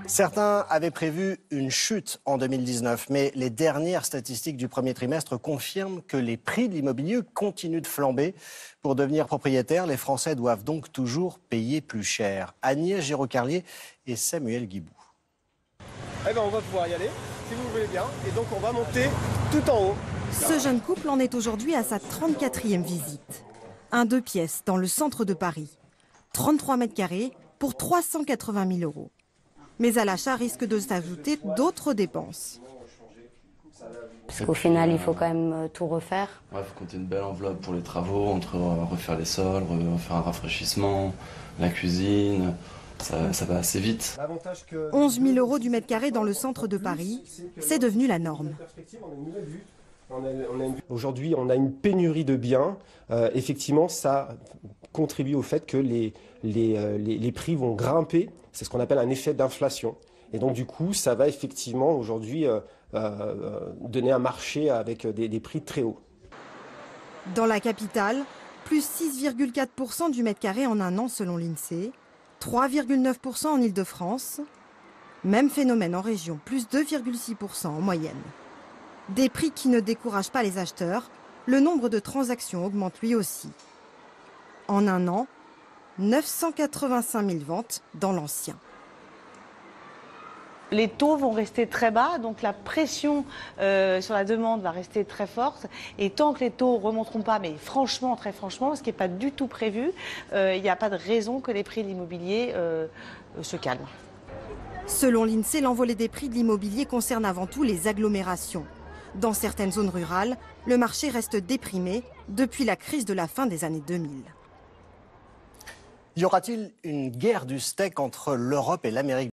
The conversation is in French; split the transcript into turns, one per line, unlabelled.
Certains avaient prévu une chute en 2019, mais les dernières statistiques du premier trimestre confirment que les prix de l'immobilier continuent de flamber. Pour devenir propriétaire, les Français doivent donc toujours payer plus cher. Agnès Giraucarlier et Samuel Guibou.
Eh ben on va pouvoir y aller, si vous voulez bien, et donc on va monter tout en haut.
Ce jeune couple en est aujourd'hui à sa 34e visite. Un 2 pièces dans le centre de Paris. 33 mètres carrés pour 380 000 €. Mais à l'achat risque de s'ajouter d'autres dépenses.
Parce qu'au final, il faut quand même tout refaire.
Il faut compter une belle enveloppe pour les travaux, entre refaire les sols, refaire un rafraîchissement, la cuisine. Ça va assez vite.
11 000 € du mètre carré dans le centre de Paris, c'est devenu la norme.
Aujourd'hui, on a une pénurie de biens. Effectivement, ça contribue au fait que les prix vont grimper. C'est ce qu'on appelle un effet d'inflation. Et donc, du coup, ça va effectivement aujourd'hui donner un marché avec des prix très hauts.
Dans la capitale, plus 6,4 % du mètre carré en un an selon l'INSEE, 3,9 % en Île-de-France. Même phénomène en région, plus 2,6 % en moyenne. Des prix qui ne découragent pas les acheteurs, le nombre de transactions augmente lui aussi. En un an, 985 000 ventes dans l'ancien.
Les taux vont rester très bas, donc la pression sur la demande va rester très forte. Et tant que les taux ne remonteront pas, mais franchement, très franchement, ce qui n'est pas du tout prévu, il n'y a pas de raison que les prix de l'immobilier se calment.
Selon l'INSEE, l'envolée des prix de l'immobilier concerne avant tout les agglomérations. Dans certaines zones rurales, le marché reste déprimé depuis la crise de la fin des années 2000.
Y aura-t-il une guerre du steak entre l'Europe et l'Amérique ?